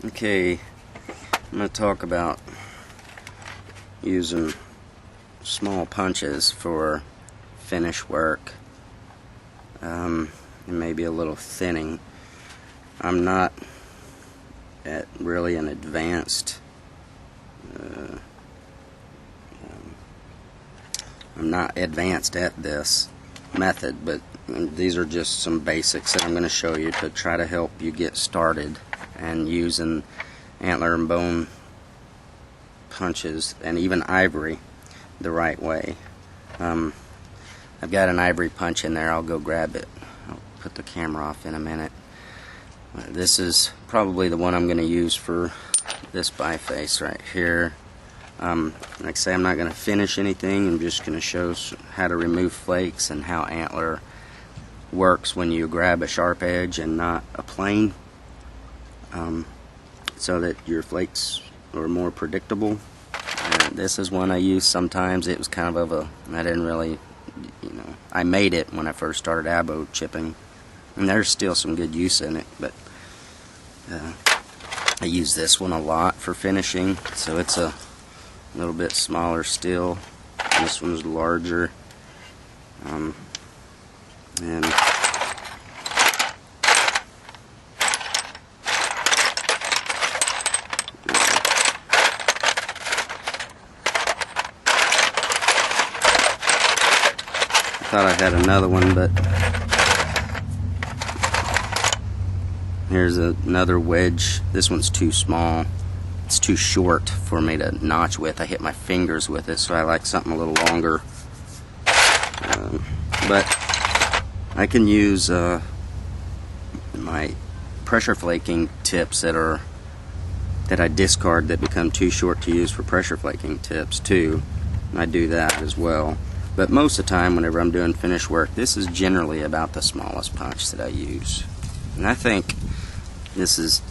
Okay, I'm going to talk about using small punches for finish work, and maybe a little thinning. I'm not at really an advanced I'm not advanced at this method, but these are just some basics that I'm going to show you to try to help you get started and using antler and bone punches and even ivory the right way. I've got an ivory punch in there. I'll go grab it. I'll put the camera off in a minute. This is probably the one I'm going to use for this biface right here. Like I say, I'm not going to finish anything. I'm just going to show how to remove flakes and how antler works when you grab a sharp edge and not a plane, so that your flakes are more predictable. This is one I use sometimes. It was kind of I didn't really, I made it when I first started abo chipping, and there's still some good use in it, but I use this one a lot for finishing, so it's a little bit smaller still. This one's larger, and I thought I had another one, but here's another wedge. This one's too small. It's too short for me to notch with. I hit my fingers with it, so I like something a little longer. But I can use my pressure flaking tips that I discard that become too short to use for pressure flaking tips too. I do that as well. But most of the time, whenever I'm doing finish work, this is generally about the smallest punch that I use. And I think this is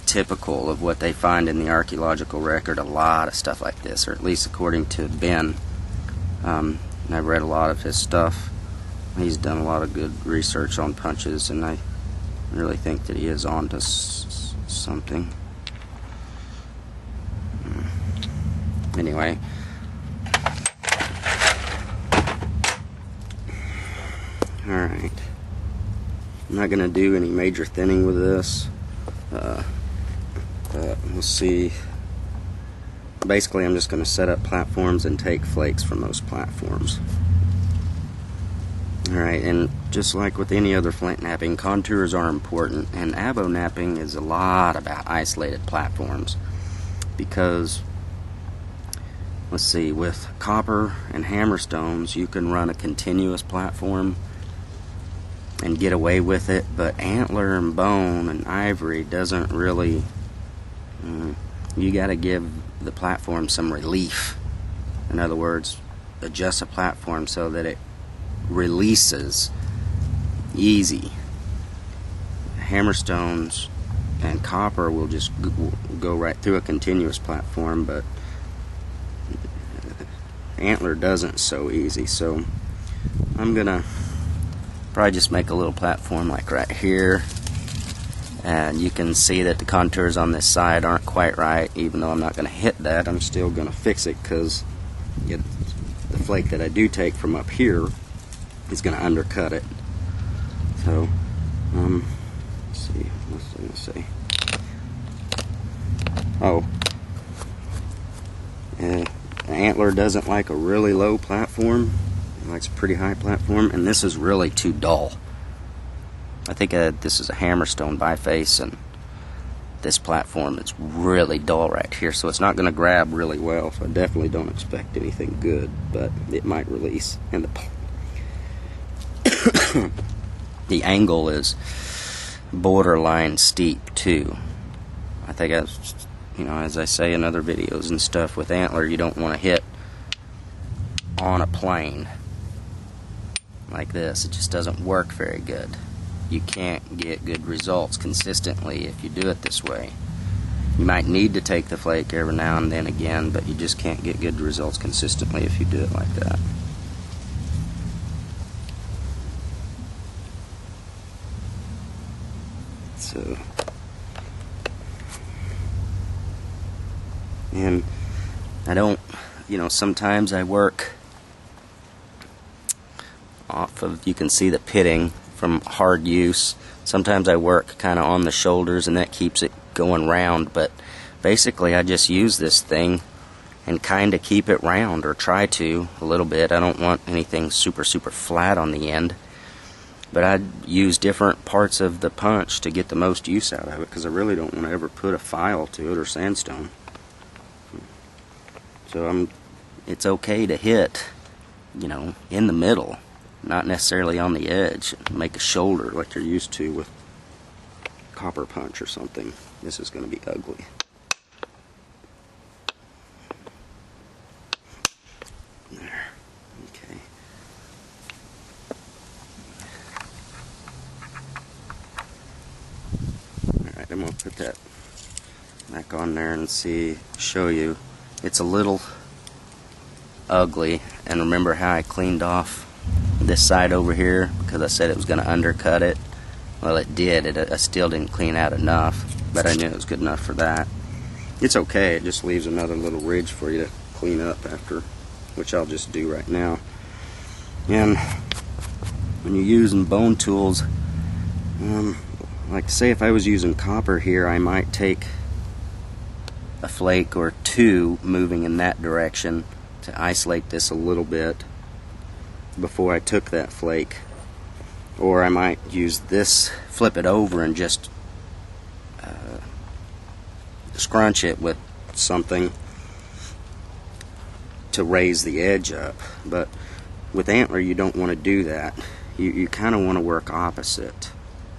typical of what they find in the archaeological record. A lot of stuff like this, or at least according to Ben. And I've read a lot of his stuff. He's done a lot of good research on punches, and I really think that he is on to something. Anyway, alright, I'm not going to do any major thinning with this, but we'll see. Basically, I'm just going to set up platforms and take flakes from those platforms. Alright, and just like with any other flint napping, contours are important, and abo napping is a lot about isolated platforms, because let's see, with copper and hammerstones you can run a continuous platform and get away with it, but antler and bone and ivory doesn't really. You got to give the platform some relief. In other words, adjust a platform so that it releases easy. Hammerstones and copper will just go right through a continuous platform, but antler doesn't so easy. So I'm gonna probably just make a little platform like right here, and you can see that the contours on this side aren't quite right. Even though I'm not going to hit that, I'm still going to fix it, because the flake that I do take from up here is going to undercut it. So let's see, what's I going to say? Oh, the antler doesn't like a really low platform. It likes a pretty high platform, and this is really too dull. I think this is a hammerstone biface, and this platform is really dull right here, so it's not going to grab really well. So I definitely don't expect anything good, but it might release. And the angle is borderline steep too. I think, as I say in other videos and stuff, with antler you don't want to hit on a plane like this. It just doesn't work very good. You can't get good results consistently if you do it this way. You might need to take the flake every now and then again, but you just can't get good results consistently if you do it like that. So And I don't, sometimes I work off of, you can see the pitting from hard use. Sometimes I work kind of on the shoulders and that keeps it going round, but basically I just use this thing and kind of keep it round, or try to a little bit. I don't want anything super flat on the end, but I use different parts of the punch to get the most use out of it, because I really don't want to ever put a file to it or sandstone. So it's okay to hit, in the middle, not necessarily on the edge. Make a shoulder like you're used to with copper punch or something. This is going to be ugly. There. Okay. Alright, I'm going to put that back on there and show you. It's a little ugly, and remember how I cleaned off this side over here because I said it was going to undercut it? Well, it did. I still didn't clean out enough, but I knew it was good enough for that. It's okay, it just leaves another little ridge for you to clean up after, which I'll just do right now. And when you're using bone tools, like say if I was using copper here, I might take a flake or two moving in that direction to isolate this a little bit before I took that flake. Or I might use this, flip it over and just scrunch it with something to raise the edge up. But with antler you don't want to do that. You kind of want to work opposite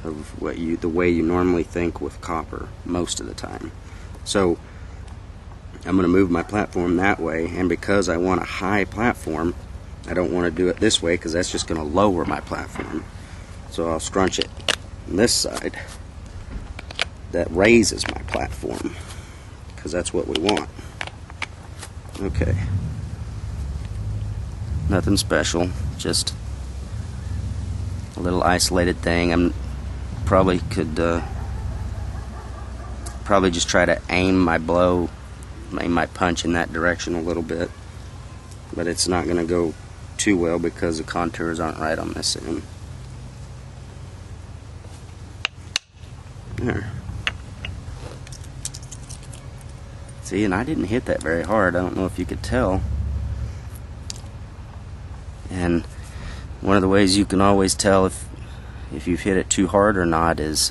of the way you normally think with copper most of the time. So I'm going to move my platform that way, and because I want a high platform, I don't want to do it this way because that's just going to lower my platform. So I'll scrunch it on this side. That raises my platform because that's what we want. Okay. Nothing special, just a little isolated thing. I'm probably could just try to aim my punch in that direction a little bit, but it's not going to go too well because the contours aren't right on this end. There. See, and I didn't hit that very hard. I don't know if you could tell. And one of the ways you can always tell if you've hit it too hard or not is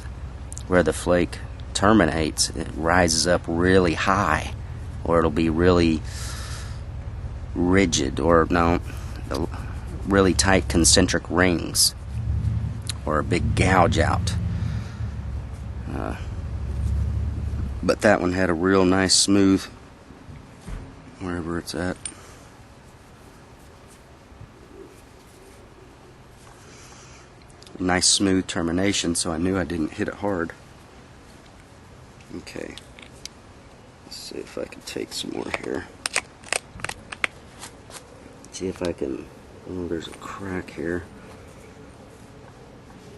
where the flake terminates. It rises up really high, or it'll be really rigid, or no, really tight concentric rings, or a big gouge out. But that one had a real nice smooth, wherever it's at. Nice smooth termination, so I knew I didn't hit it hard. Okay. Let's see if I can take some more here. See if I can. Oh, there's a crack here.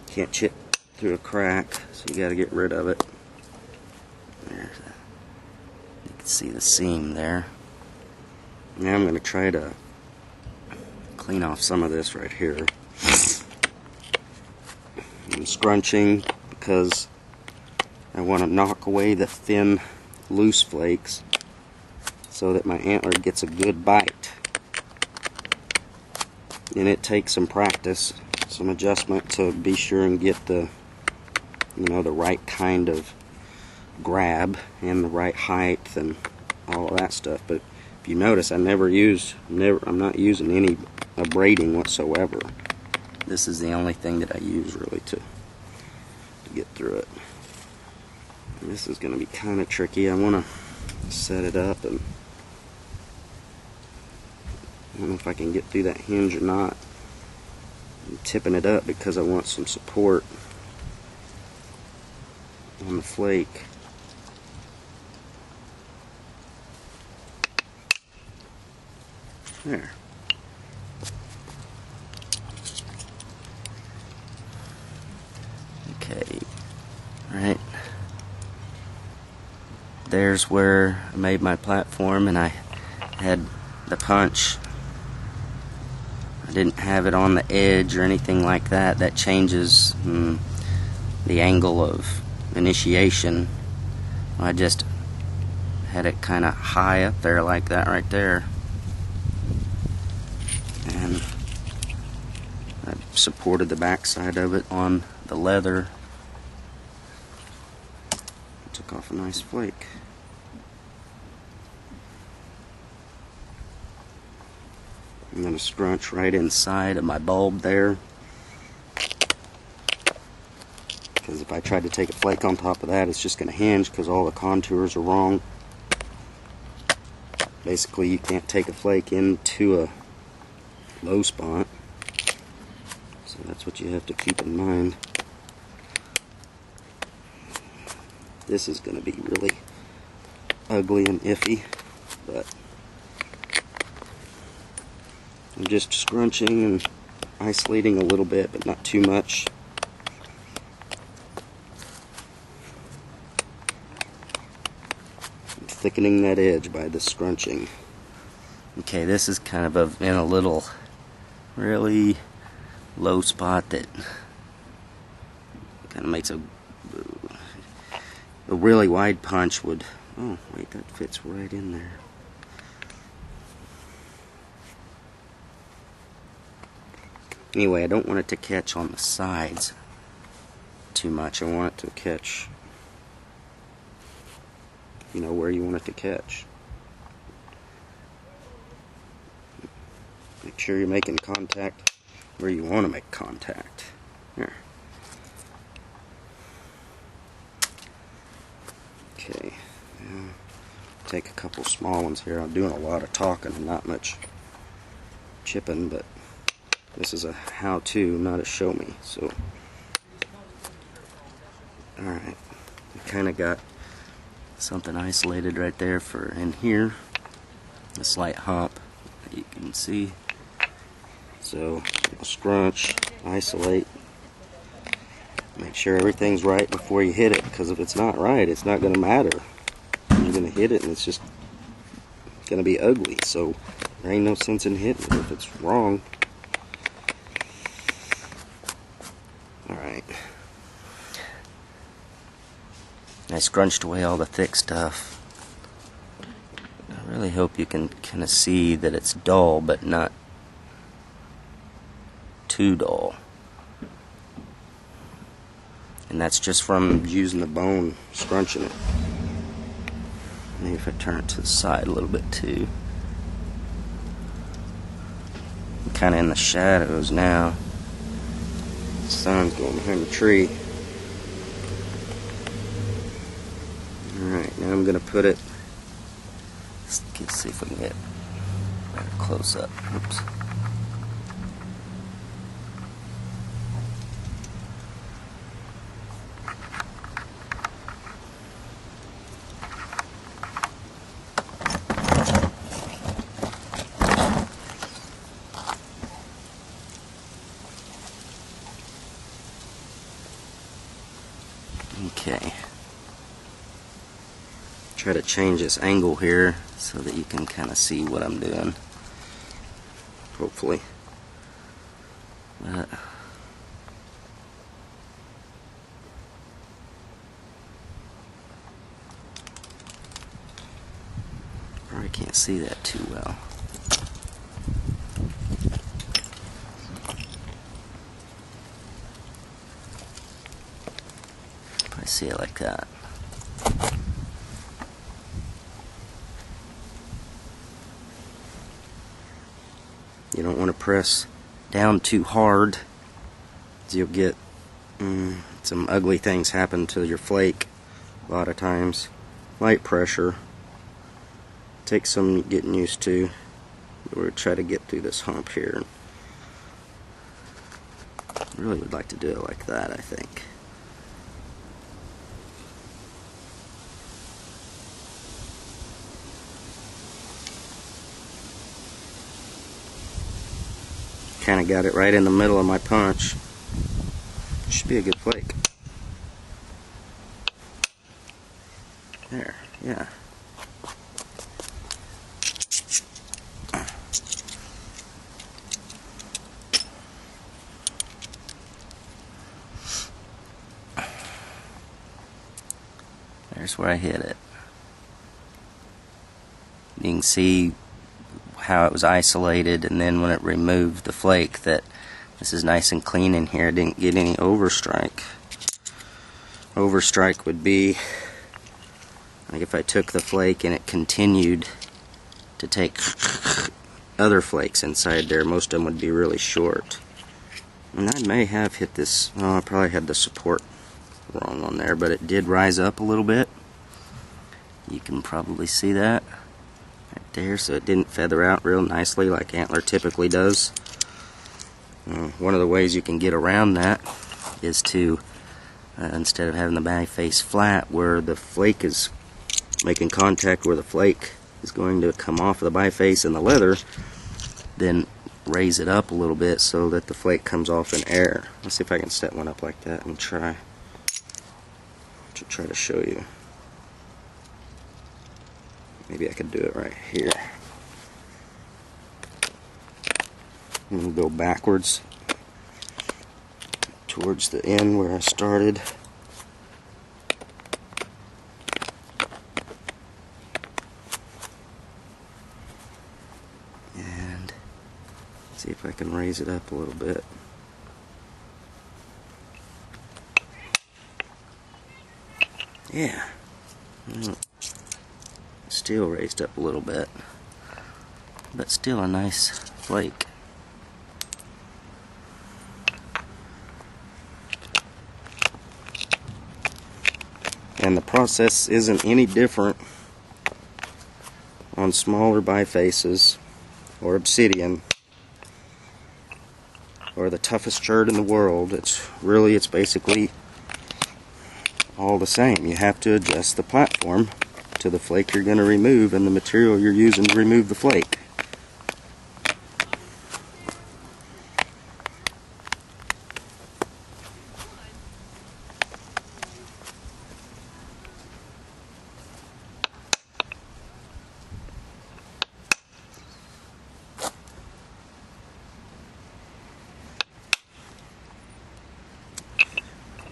Can't chip through a crack, so you got to get rid of it. There's that. You can see the seam there. Now I'm going to try to clean off some of this right here. I'm scrunching because I want to knock away the thin, loose flakes so that my antler gets a good bite. And it takes some practice, some adjustment to be sure and get the right kind of grab and the right height and all of that stuff. But if you notice, I'm not using any braiding whatsoever. This is the only thing that I use really to get through it. And this is going to be kind of tricky. I want to set it up, and I don't know if I can get through that hinge or not. I'm tipping it up because I want some support on the flake. There. Okay. Alright. there's where I made my platform, and I had the punch. I didn't have it on the edge or anything like that. That changes the angle of initiation. I just had it kind of high up there like that right there, and I supported the backside of it on the leather. Took off a nice flake. I'm going to scrunch right inside of my bulb there, because if I tried to take a flake on top of that, it's just going to hinge because all the contours are wrong. Basically, you can't take a flake into a low spot, so that's what you have to keep in mind. This is going to be really ugly and iffy, but I'm just scrunching and isolating a little bit, but not too much. I'm thickening that edge by the scrunching. Okay, this is kind of in a little really low spot that kind of makes a really wide punch would... Oh, wait, that fits right in there. Anyway, I don't want it to catch on the sides too much. I want it to catch, you know, where you want it to catch. Make sure you're making contact where you want to make contact. There. Okay. Now, take a couple small ones here. I'm doing a lot of talking and not much chipping, but this is a how-to, not a show-me. So, alright, I kind of got something isolated right there for in here, a slight hump that you can see. So, I'll scrunch, isolate, make sure everything's right before you hit it, because if it's not right, it's not going to matter. You're going to hit it and it's just going to be ugly, so there ain't no sense in hitting it if it's wrong. Alright. I scrunched away all the thick stuff. I really hope you can kind of see that it's dull, but not too dull. And that's just from using the bone, scrunching it. Maybe if I turn it to the side a little bit too. I'm kind of in the shadows now. The sun's going behind the tree. Alright, now I'm going to put it... Let's see if I can get better close up. Oops. Okay. Try to change this angle here so that you can kind of see what I'm doing. Hopefully. But probably can't see that too well. I see it like that. You don't want to press down too hard, so you'll get some ugly things happen to your flake a lot of times. Light pressure takes some getting used to. We'll try to get through this hump here. I really would like to do it like that, I think. Kind of got it right in the middle of my punch. Should be a good flake. There, yeah. There's where I hit it. You can see how it was isolated, and then when it removed the flake, that this is nice and clean in here. I didn't get any overstrike. Overstrike would be like if I took the flake and it continued to take other flakes inside there. Most of them would be really short. And I may have hit this, well, I probably had the support wrong on there, but it did rise up a little bit. You can probably see that right there, so it didn't feather out real nicely like antler typically does. One of the ways you can get around that is to, instead of having the bag face flat where the flake is making contact where the flake is going to come off of the biface and the leather, then raise it up a little bit so that the flake comes off in air. Let's see if I can set one up like that and try to show you. Maybe I could do it right here. I'm going to go backwards towards the end where I started. And see if I can raise it up a little bit. Yeah. Still raised up a little bit, but still a nice flake. And the process isn't any different on smaller bifaces or obsidian or the toughest chert in the world. It's basically all the same. You have to adjust the platform to the flake you're going to remove and the material you're using to remove the flake.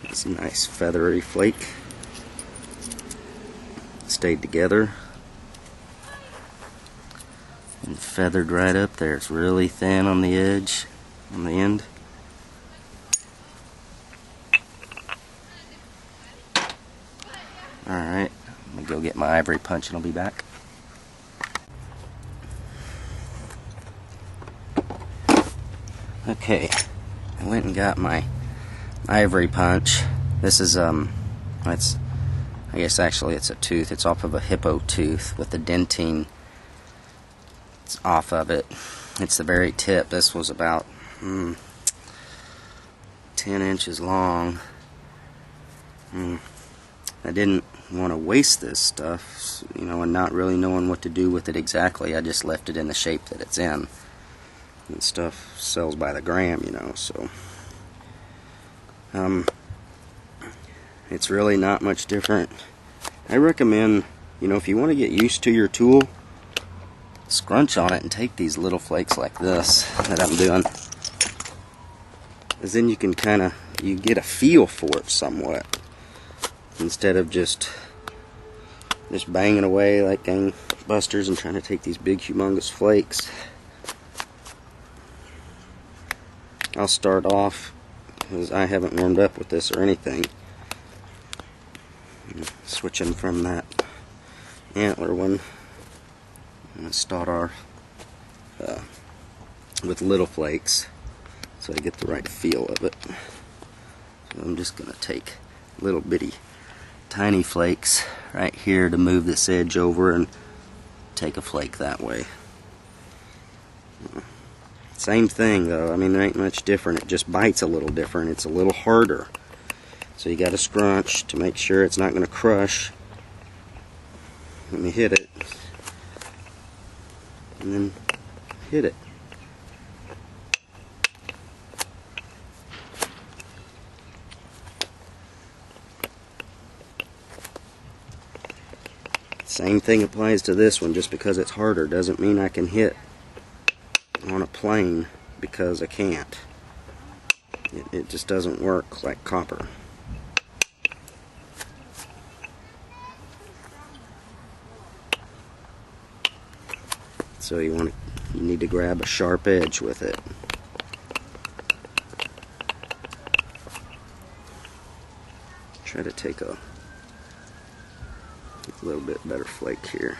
It's a nice feathery flake. Stayed together and feathered right up there. It's really thin on the edge, on the end. Alright, I'm going to go get my ivory punch and I'll be back. Okay, I went and got my ivory punch. This is I guess actually it's a tooth. It's off of a hippo tooth with the dentine. It's off of it. It's the very tip. This was about 10 inches long. I didn't want to waste this stuff, you know, and not really knowing what to do with it exactly. I just left it in the shape that it's in. And stuff sells by the gram, you know, so it's really not much different. I recommend, you know, if you want to get used to your tool, scrunch on it and take these little flakes like this that I'm doing, because then you can you get a feel for it somewhat, instead of just banging away like gangbusters and trying to take these big humongous flakes. I'll start off, because I haven't warmed up with this or anything, switching from that antler one. I'm going to start off with little flakes so I get the right feel of it. So I'm just going to take little bitty tiny flakes right here to move this edge over and take a flake that way. Same thing though, I mean there ain't much different, it just bites a little different, it's a little harder. So you got to scrunch to make sure it's not going to crush. Let me hit it, and then hit it. Same thing applies to this one. Just because it's harder doesn't mean I can hit on a plane, because I can't. It just doesn't work like copper. So you need to grab a sharp edge with it. Try to take a little bit better flake here.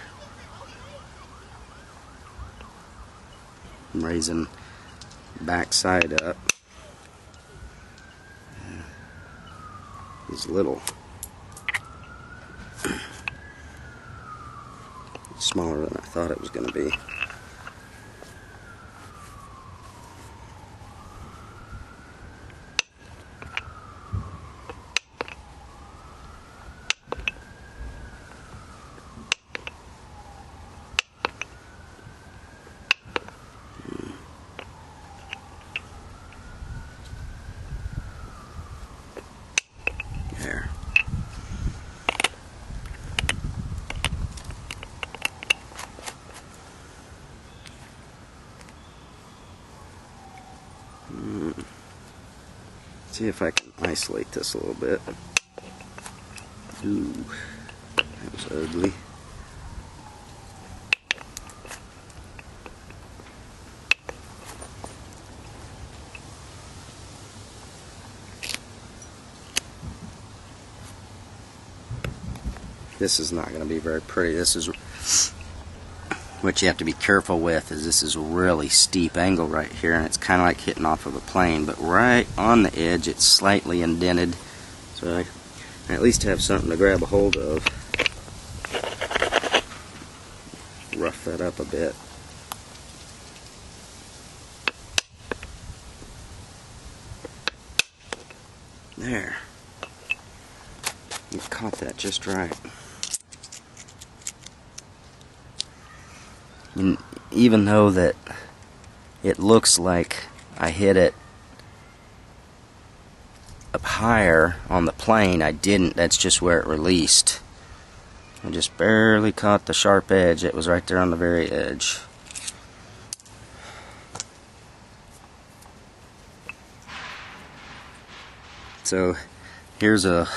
I'm raising back side up. It's little smaller than I thought it was going to be. See if I can isolate this a little bit. Ooh, that was ugly. This is not going to be very pretty. This is what you have to be careful with, is this is a really steep angle right here, and it's kind of like hitting off of a plane, but right on the edge it's slightly indented, so I at least have something to grab a hold of. Rough that up a bit. There. You caught that just right. And even though that it looks like I hit it up higher on the plane, I didn't. That's just where it released. I just barely caught the sharp edge. It was right there on the very edge. So here's a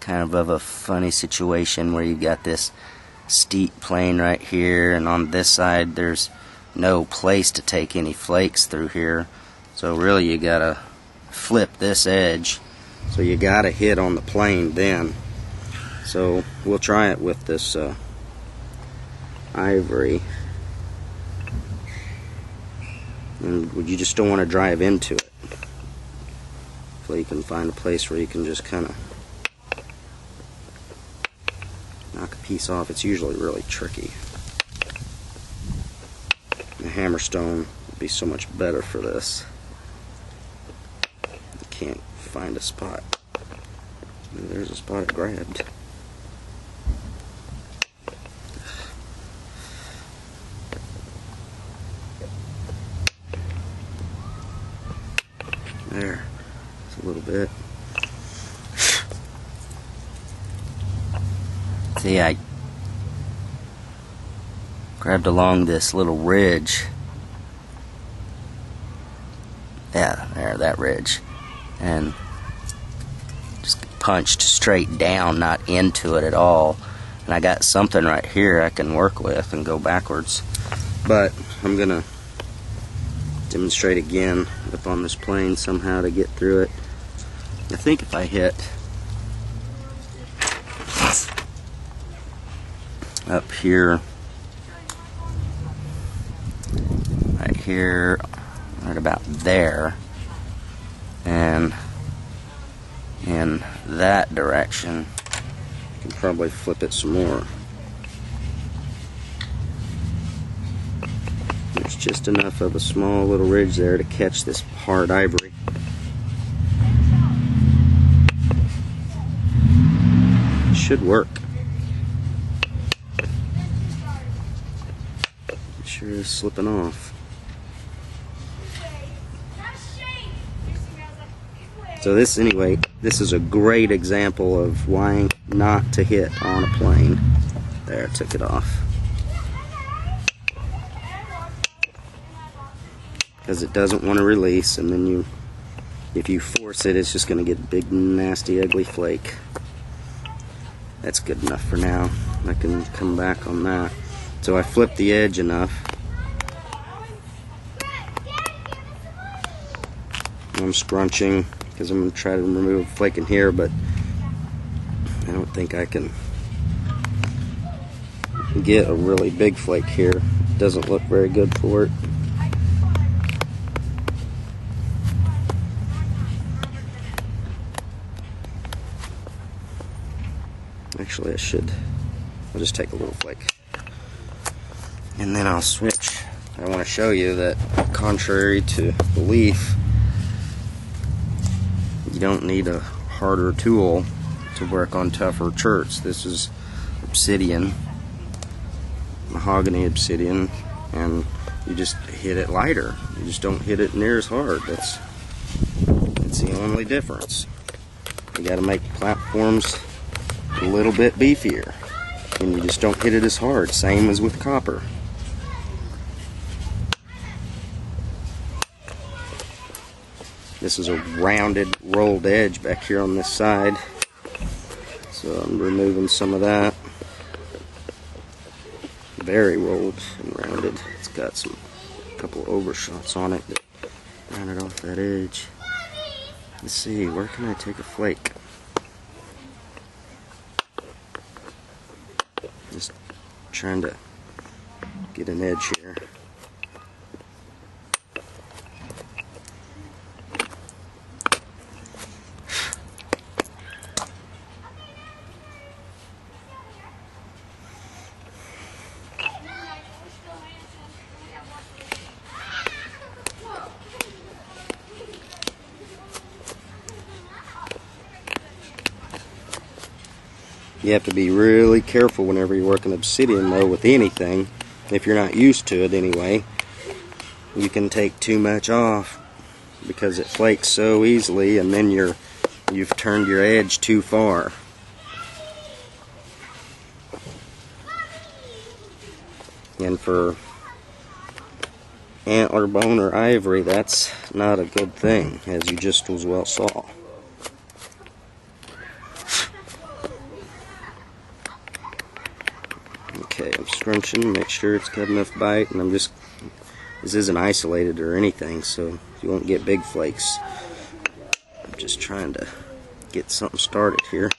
kind of a funny situation where you got this steep plane right here, and on this side there's no place to take any flakes through here, so really you gotta flip this edge, so you gotta hit on the plane then. So we'll try it with this ivory, and you just don't want to drive into it. So you can find a place where you can just kind of knock a piece off. It's usually really tricky. The hammerstone would be so much better for this. I can't find a spot. There's a spot I grabbed. There. It's a little bit. See, I grabbed along this little ridge. Yeah, there, that ridge. And just punched straight down, not into it at all. And I got something right here I can work with and go backwards. But I'm going to demonstrate again up on this plane somehow to get through it. I think if I hit up here, right here, right about there, and in that direction, I can probably flip it some more. There's just enough of a small little ridge there to catch this hard ivory. It should work. It sure is slipping off. So this, anyway, this is a great example of why not to hit on a plane. There, I took it off. Because it doesn't want to release, and then if you force it, it's just going to get a big, nasty, ugly flake. That's good enough for now. I can come back on that. So I flipped the edge enough. I'm scrunching because I'm going to try to remove a flake in here, but I don't think I can get a really big flake here. It doesn't look very good for it. Actually, I'll just take a little flake. And then I'll switch. I want to show you that, contrary to belief, you don't need a harder tool to work on tougher cherts. This is obsidian, mahogany obsidian, and you just hit it lighter. You just don't hit it near as hard. That's the only difference. You got to make platforms a little bit beefier, and you just don't hit it as hard. Same as with copper. This is a rounded, rolled edge back here on this side, so I'm removing some of that. Very rolled and rounded. It's got a couple overshots on it that rounded off that edge. Let's see, where can I take a flake? Just trying to get an edge here. You have to be really careful whenever you're working obsidian, though, with anything. If you're not used to it anyway, you can take too much off because it flakes so easily, and then you've turned your edge too far. And for antler, bone, or ivory, that's not a good thing, as you just as well saw. Okay, I'm scrunching, make sure it's got enough bite, and this isn't isolated or anything, so you won't get big flakes. I'm just trying to get something started here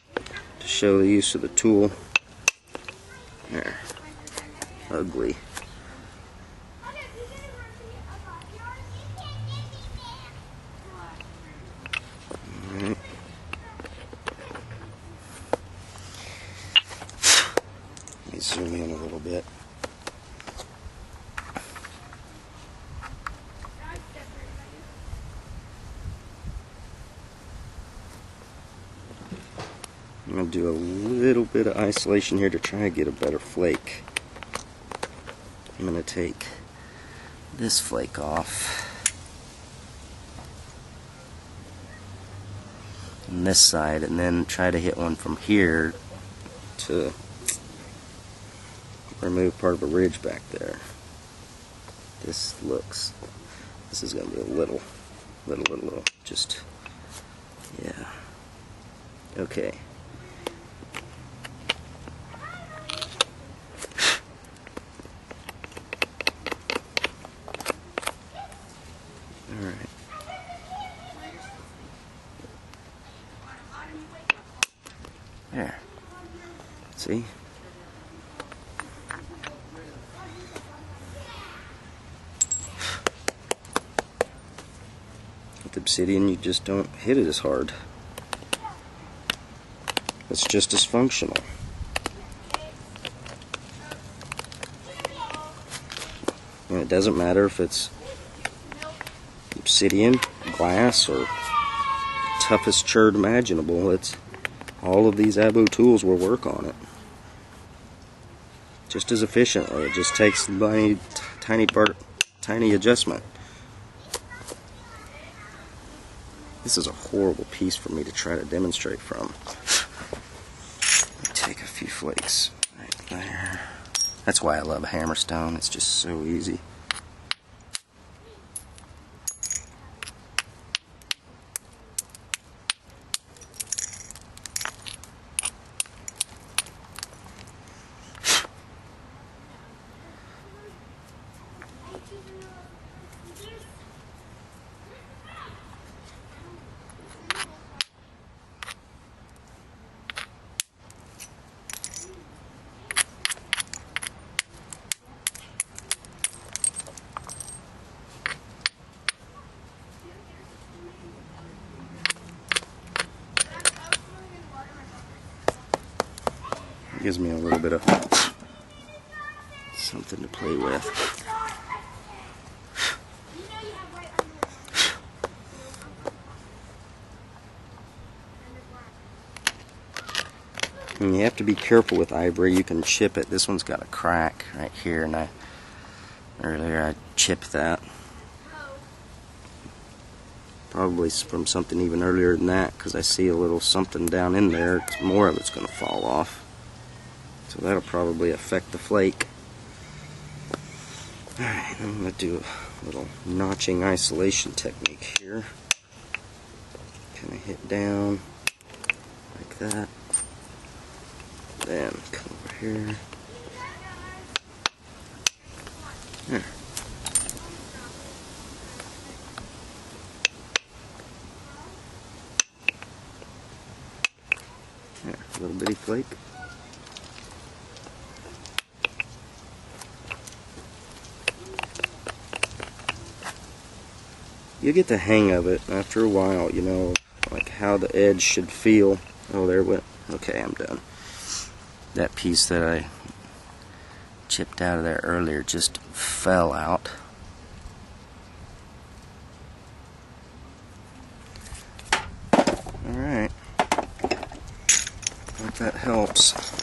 to show the use of the tool. There. Ugly. Alright. Let me zoom in a little bit. I'm going to do a little bit of isolation here to try and get a better flake. I'm going to take this flake off on this side, and then try to hit one from here to remove part of a ridge back there. This is going to be a little, just, yeah. Okay. Alright. There. See? With obsidian, you just don't hit it as hard. It's just as functional. And it doesn't matter if it's obsidian, glass, or toughest chert imaginable. It's all of these Abu tools will work on it just as efficiently. It just takes a tiny adjustment. This is a horrible piece for me to try to demonstrate from. Let me take a few flakes. Right. There. That's why I love hammerstone. It's just so easy. Gives me a little bit of something to play with. And you have to be careful with ivory. You can chip it. This one's got a crack right here, and earlier I chipped that. Probably from something even earlier than that, because I see a little something down in there. More of it's going to fall off. So that'll probably affect the flake. Alright, I'm going to do a little notching isolation technique here. Kind of hit down like that. Then come over here. There. There, a little bitty flake. You get the hang of it after a while, you know, like how the edge should feel. Oh, there it went. Okay, I'm done. That piece that I chipped out of there earlier just fell out. Alright. Hope that helps.